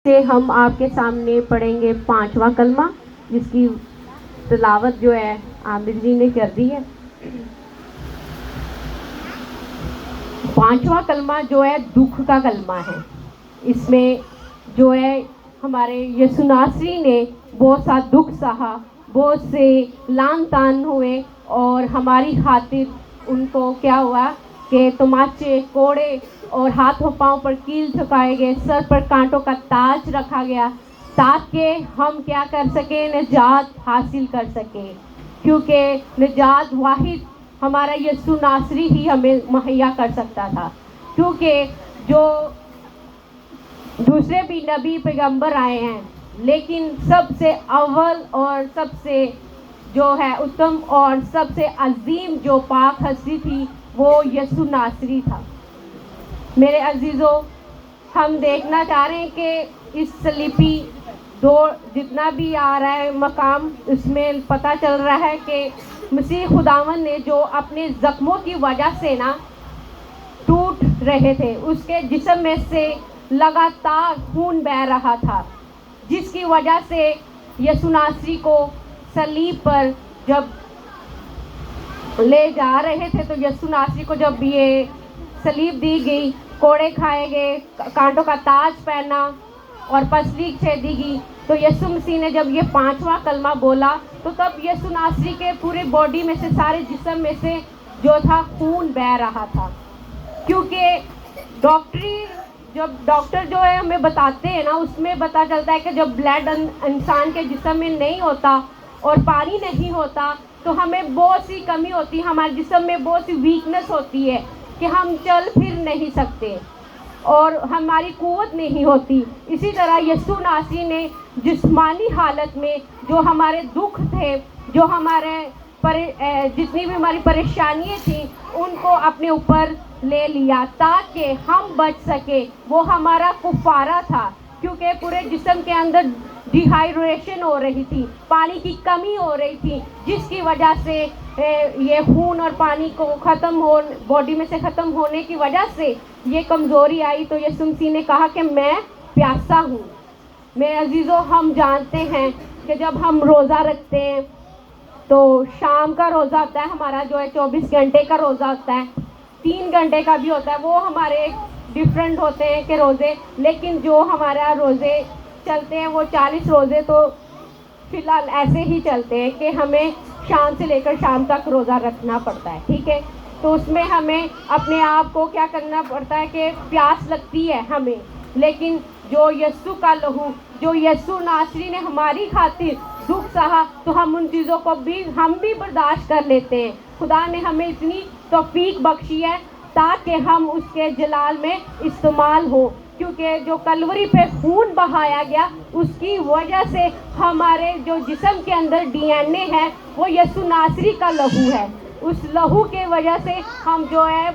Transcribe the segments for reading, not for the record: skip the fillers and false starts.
سے ہم آپ کے سامنے پڑھیں گے 5واں کلمہ، جس کی تلاوت جو ہے عامر جی نے کر دی ہے۔ 5واں کلمہ جو ہے دکھ کا کلمہ ہے۔ اس میں جو ہے ہمارے یسوع ناصری نے بہت سا دکھ سہا، بہت سے لعن طعن ہوئے، اور ہماری خاطر ان کو کیا ہوا کہ تماچے، کوڑے اور ہاتھوں پاؤں پر کیل ٹھکائے گئے، سر پر کانٹوں کا تاج رکھا گیا، تاکہ ہم کیا کر سکیں، نجات حاصل کر سکیں، کیونکہ نجات واحد ہمارا یسوع ناصری ہی ہمیں مہیا کر سکتا تھا۔ کیونکہ جو دوسرے بھی نبی پیغمبر آئے ہیں، لیکن سب سے اول اور سب سے جو ہے اتم اور سب سے عظیم جو پاک ہستی تھی وہ یسوع ناصری تھا۔ میرے عزیزو، ہم دیکھنا چاہ رہے ہیں کہ اس صلیبی دور جتنا بھی آ رہا ہے مقام، اس میں پتہ چل رہا ہے کہ مسیح خداوند نے جو اپنے زخموں کی وجہ سے ٹوٹ رہے تھے، اس کے جسم میں سے لگاتار خون بہہ رہا تھا، جس کی وجہ سے یسوع ناصری کو صلیب پر جب لے جا رہے تھے، تو یسوع ناصری کو جب یہ صلیب دی گئی، کوڑے کھائے گئے، کانٹوں کا تاج پہنا اور پسلی چھیدی گئی، تو یسوع مسیح نے جب یہ 5واں کلمہ بولا، تو تب یسوع ناصری کے پورے باڈی میں سے، سارے جسم میں سے جو تھا خون بہہ رہا تھا۔ کیونکہ ڈاکٹر جو ہے ہمیں بتاتے ہیں اس میں پتہ چلتا ہے کہ جب بلڈ انسان کے جسم میں نہیں ہوتا اور پانی نہیں ہوتا، تو ہمیں بہت سی کمی ہوتی ہے، ہمارے جسم میں بہت سی ویکنس ہوتی ہے کہ ہم چل پھر نہیں سکتے اور ہماری قوت نہیں ہوتی۔ اسی طرح یسوع ناصری نے جسمانی حالت میں جو ہمارے دکھ تھے، جو ہمارے جتنی بھی ہماری پریشانیاں تھیں، ان کو اپنے اوپر لے لیا تاکہ ہم بچ سکے۔ وہ ہمارا کفارہ تھا، کیونکہ پورے جسم کے اندر ڈی ہائیڈریشن ہو رہی تھی، پانی کی کمی ہو رہی تھی، جس کی وجہ سے یہ خون اور پانی کو باڈی میں سے ختم ہونے کی وجہ سے یہ کمزوری آئی۔ تو یسوع مسیح نے کہا کہ میں پیاسا ہوں۔ میرے عزیزو، ہم جانتے ہیں کہ جب ہم روزہ رکھتے ہیں تو شام کا روزہ ہوتا ہے ہمارا، جو ہے 24 گھنٹے کا روزہ ہوتا ہے، 3 گھنٹے کا بھی ہوتا ہے، وہ ہمارے ڈیفرنٹ ہوتے ہیں کہ روزے، لیکن جو ہمارا روزے چلتے ہیں وہ 40 روزے تو فی الحال ایسے ہی چلتے ہیں کہ ہمیں شام سے لے کر شام تک روزہ رکھنا پڑتا ہے، ٹھیک ہے۔ تو اس میں ہمیں اپنے آپ کو کیا کرنا پڑتا ہے کہ پیاس لگتی ہے ہمیں، لیکن جو یسوع کا لہو، جو یسوع ناصری نے ہماری خاطر دکھ سہا، تو ہم ان چیزوں کو ہم بھی برداشت کر لیتے ہیں۔ خدا نے ہمیں اتنی توفیق بخشی ہے تاکہ ہم اس کے جلال میں استعمال ہو، کیونکہ جو کلوری پہ خون بہایا گیا، اس کی وجہ سے ہمارے جو جسم کے اندر ڈی این اے ہے وہ یسوع ناصری کا لہو ہے۔ اس لہو کے وجہ سے ہم جو ہے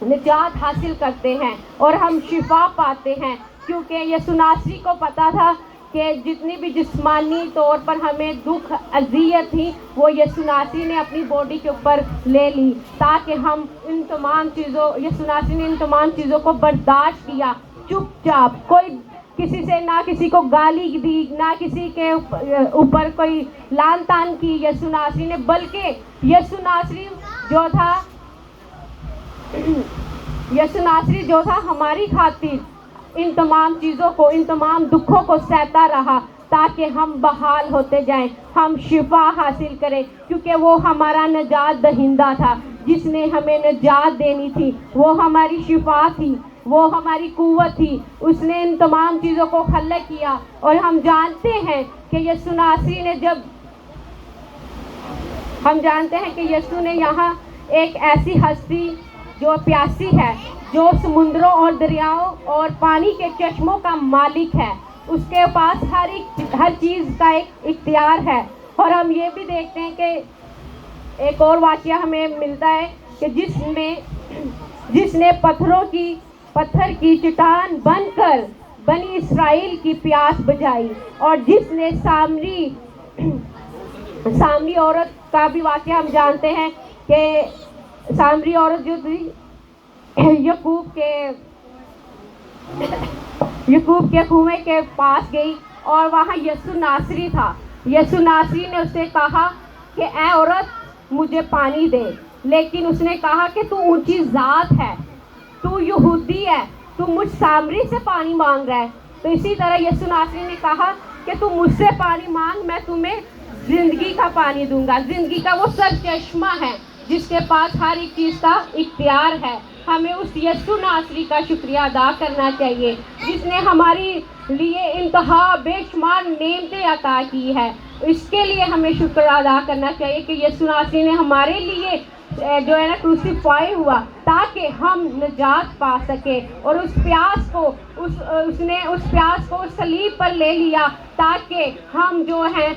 نجات حاصل کرتے ہیں اور ہم شفا پاتے ہیں، کیونکہ یسوع ناصری کو پتا تھا کہ جتنی بھی جسمانی طور پر ہمیں دکھ اذیت تھی، وہ یسوع ناصری نے اپنی باڈی کے اوپر لے لی، تاکہ ہم ان تمام چیزوں یسوع ناصری نے ان تمام چیزوں کو برداشت کیا چپ چاپ، کوئی کسی سے نہ کسی کو گالی دی، نہ کسی کے اوپر کوئی لعن طعن کی یسوع ناصری نے، بلکہ یسوع ناصری جو تھا ہماری خاطر ان تمام چیزوں کو، ان تمام دکھوں کو سہتا رہا تاکہ ہم بحال ہوتے جائیں، ہم شفا حاصل کریں، کیونکہ وہ ہمارا نجات دہندہ تھا، جس نے ہمیں نجات دینی تھی، وہ ہماری شفا تھی، وہ ہماری قوت تھی، اس نے ان تمام چیزوں کو خلق کیا۔ اور ہم جانتے ہیں کہ یسوع ناصری نے ہم جانتے ہیں کہ یسوع نے یہاں ایک ایسی ہستی جو پیاسی ہے، جو سمندروں اور دریاؤں اور پانی کے چشموں کا مالک ہے، اس کے پاس ہر چیز کا ایک اختیار ہے۔ اور ہم یہ بھی دیکھتے ہیں کہ ایک اور واقعہ ہمیں ملتا ہے کہ جس نے پتھر کی چٹان بن کر بنی اسرائیل کی پیاس بجھائی، اور جس نے سامری عورت کا بھی واقعہ ہم جانتے ہیں کہ سامری عورت جو تھی یعقوب کے یعقوب کے کنویں کے پاس گئی اور وہاں یسوع ناصری تھا. یسوع ناصری نے اسے کہا کہ اے عورت مجھے پانی دے، لیکن اس نے کہا کہ تو اونچی ذات ہے، تو یہودی ہے، تو مجھ سامری سے پانی مانگ رہا ہے. تو اسی طرح یسوع ناصری نے کہا کہ تو مجھ سے پانی مانگ، میں تمہیں زندگی کا پانی دوں گا. زندگی کا وہ سرچشمہ ہے جس کے پاس ہر ایک چیز کا اختیار ہے. ہمیں اس یسوع ناصری کا شکریہ ادا کرنا چاہیے جس نے ہماری لیے انتہا بے شمار نعمتیں عطا کی ہے. اس کے لیے ہمیں شکر ادا کرنا چاہیے کہ یسوع ناصری نے ہمارے لیے جو ہے نا کروسیفائی ہوا تاکہ ہم نجات پا سکیں، اور اس پیاس کو اس صلیب پر لے لیا تاکہ ہم جو ہیں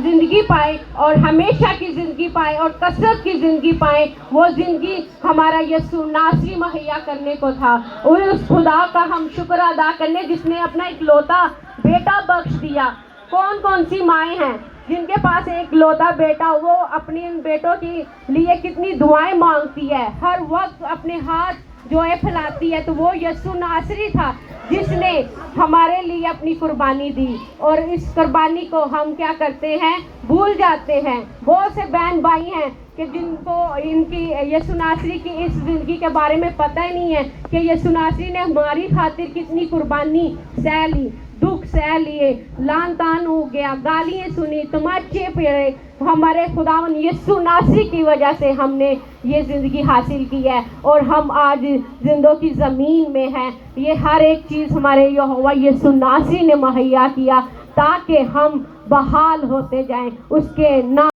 زندگی پائیں اور ہمیشہ کی زندگی پائیں اور کثرت کی زندگی پائیں. وہ زندگی ہمارا یسوع ناصری مہیا کرنے کو تھا، اور اس خدا کا ہم شکر ادا کرنے جس نے اپنا اکلوتا بیٹا بخش دیا. کون کون سی مائیں ہیں جن کے پاس ایک لوتا بیٹا، وہ اپنی ان بیٹوں کے لیے کتنی دعائیں مانگتی ہے، ہر وقت اپنے ہاتھ جو ہے پھیلاتی ہے. تو وہ یسوع ناصری تھا جس نے ہمارے لیے اپنی قربانی دی، اور اس قربانی کو ہم کیا کرتے ہیں، بھول جاتے ہیں. بہت سے بہن بھائی ہیں کہ جن کو ان کی یسوع ناصری کی اس زندگی کے بارے میں پتہ ہی نہیں ہے کہ یسوع ناصری نے ہماری خاطر کتنی قربانی سہ لی، دکھ سہ لیے، لان تان ہو گیا، گالیاں سنی، تماچے پھیرے. ہمارے خداوند یسوع ناصری کی وجہ سے ہم نے یہ زندگی حاصل کی ہے اور ہم آج زندوں کی زمین میں ہیں. یہ ہر ایک چیز ہمارے یہوہ یسوع ناصری نے مہیا کیا تاکہ ہم بحال ہوتے جائیں اس کے نام